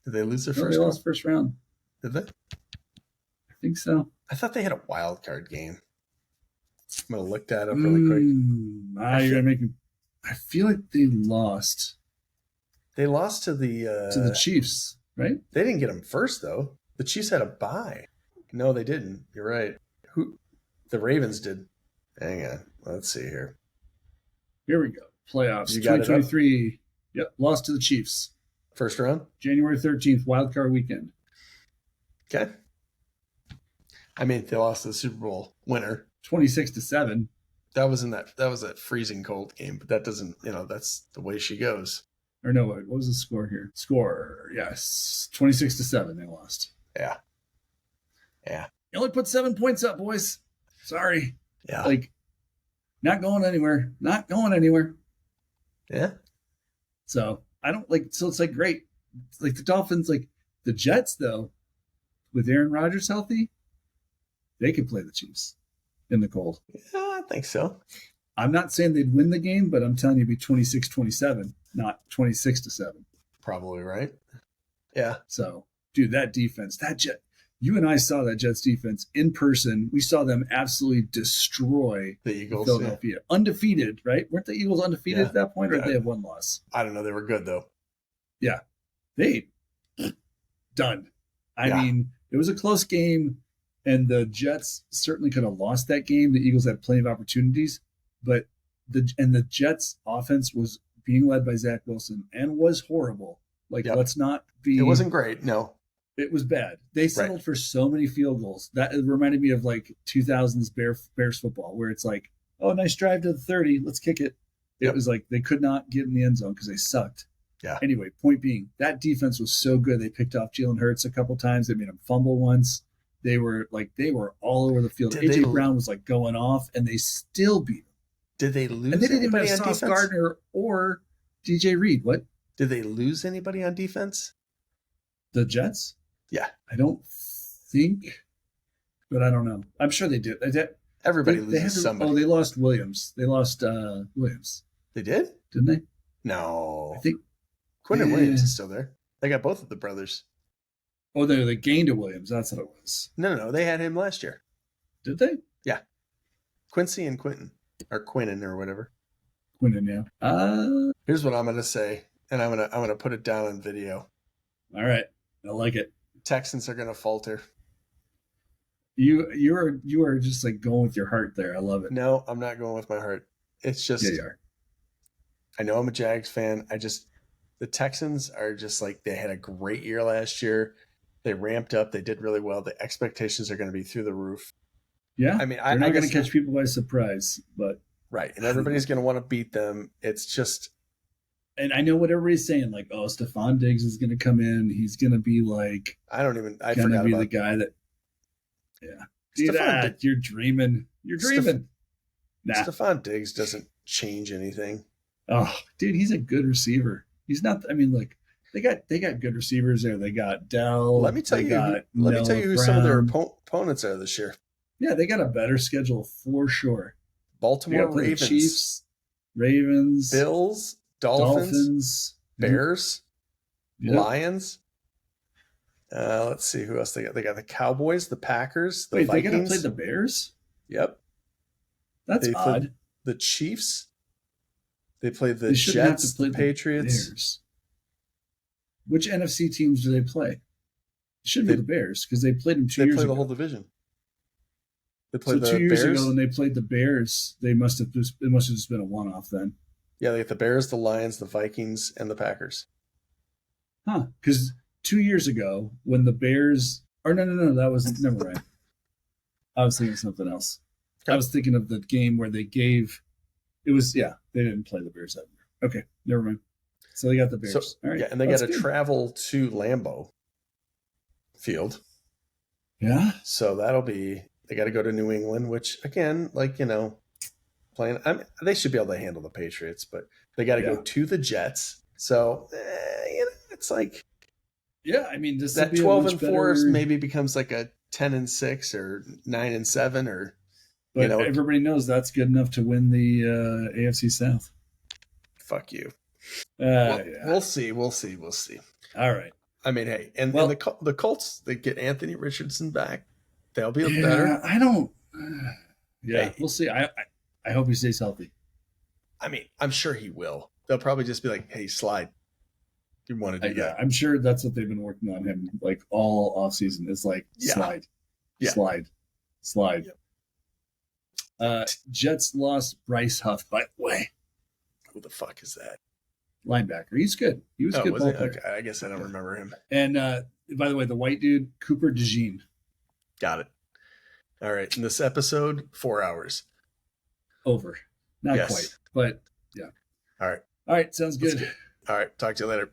Did they lose their first round? They lost first round. Did they? I think so. I thought they had a wild card game. I'm going to look that up really quick. You're making. I feel like they lost. They lost to the Chiefs, right? They didn't get them first, though. The Chiefs had a bye. No, they didn't. You're right. The Ravens did. Hang on. Let's see here. Here we go. Playoffs. 2023. Yep. Lost to the Chiefs. First round? January 13th, wildcard weekend. Okay. I mean, they lost to the Super Bowl winner. 26-7. That was that freezing cold game, but that doesn't, that's the way she goes. Or no, what was the score here? Yes. 26-7, they lost. Yeah. You only put 7 points up, boys. Sorry. Yeah. Not going anywhere. Yeah. So it's great. The Dolphins, the Jets, though, with Aaron Rodgers healthy, they could play the Chiefs in the cold. Yeah, I think so. I'm not saying they'd win the game, but I'm telling you it'd be 26-27, not 26-7. Probably right. Yeah. So, dude, that defense, you and I saw that Jets defense in person. We saw them absolutely destroy the Eagles. Philadelphia. Yeah. Undefeated, right? Weren't the Eagles undefeated at that point, or did they have one loss? I don't know. They were good, though. Yeah. They done. I mean, it was a close game, and the Jets certainly could have lost that game. The Eagles had plenty of opportunities, but the Jets offense was being led by Zach Wilson and was horrible. Let's not be. It wasn't great. No. It was bad. They settled for so many field goals. That reminded me of 2000s Bears football, where it's nice drive to the 30. Let's kick it. It was they could not get in the end zone because they sucked. Yeah. Anyway, point being, that defense was so good. They picked off Jalen Hurts a couple times. They made him fumble once. They were all over the field. AJ Brown was going off, and they still beat him. Did they lose? And they didn't even have Sauce Gardner or DJ Reed. What? Did they lose anybody on defense? The Jets? Yeah. I don't think, but I don't know. I'm sure they did. Everybody loses somebody. Oh, they lost Williams. They lost Williams. They did? Didn't they? No. I think Quinton Williams is still there. They got both of the brothers. Oh, they gained to Williams. That's what it was. No. They had him last year. Did they? Yeah. Quincy and Quinton. Or Quinnen or whatever. Quinnen, yeah. Here's what I'm gonna say, and I'm gonna put it down on video. All right. I like it. Texans are gonna falter. You are just going with your heart there. I love it. No, I'm not going with my heart. It's just you are. I know I'm a Jags fan. The Texans are just they had a great year last year. They ramped up. They did really well. The expectations are going to be through the roof. Yeah. I mean, they're not going to catch people by surprise, but right. And everybody's going to want to beat them. It's just, And I know what everybody's saying, like, oh, Stephon Diggs is going to come in. He's going to be like, I going to forgot be the about guy that, yeah. Dude, Stephon. you're dreaming. You're dreaming. Nah. Stephon Diggs doesn't change anything. Oh, dude, he's a good receiver. He's not, I mean, like, they got good receivers there. They got Dell. They got Let me tell Noah you who some of their Brown. opponents are this year. Yeah, they got a better schedule for sure. They Baltimore got to play the Ravens, Chiefs, Ravens, Bills, Dolphins, Bears, Yep. Lions. Let's see who else they got. They got the Cowboys, the Packers, the Wait, Vikings. they got to play the Bears? Yep. That's odd. The Chiefs. They play the They shouldn't Jets, have to play the Patriots. Bears. Which NFC teams do they play? It should be the Bears because they played them 2 years ago. They play the whole division. They played so 2 years ago when they played the Bears, it must have just been a one-off then. Yeah, they got the Bears, the Lions, the Vikings, and the Packers. Huh? Because 2 years ago when the Bears, or no, that was never mind. I was thinking of something else. Okay. I was thinking of the game where they gave. It was they didn't play the Bears that year. Okay, never mind. So they got the Bears. So, all right, yeah, and they got to travel to Lambeau Field. Yeah. So they got to go to New England, which again, like, playing. They should be able to handle the Patriots, but they got to go to the Jets. So it's like, yeah, I mean, this that 12-4 maybe becomes like a 10-6 or 9-7 or. But everybody knows that's good enough to win the AFC South. Fuck you. Yeah. We'll see. All right. I mean, hey, and the Colts, they get Anthony Richardson back. They'll be better. I don't. Hey, we'll see. I hope he stays healthy. I mean, I'm sure he will. They'll probably just be like, "Hey, slide. You want to do that?" I'm sure that's what they've been working on him like all offseason. It's like slide. Yep. Jets lost Bryce Huff, by the way. Who the fuck is that? Linebacker. He's good. He was good. Okay, I guess I don't remember him. And by the way, the white dude, Cooper DeJean. Got it. All right. In this episode, 4 hours. Over. Not quite, but yeah. All right. All right. Sounds good. All right. Talk to you later.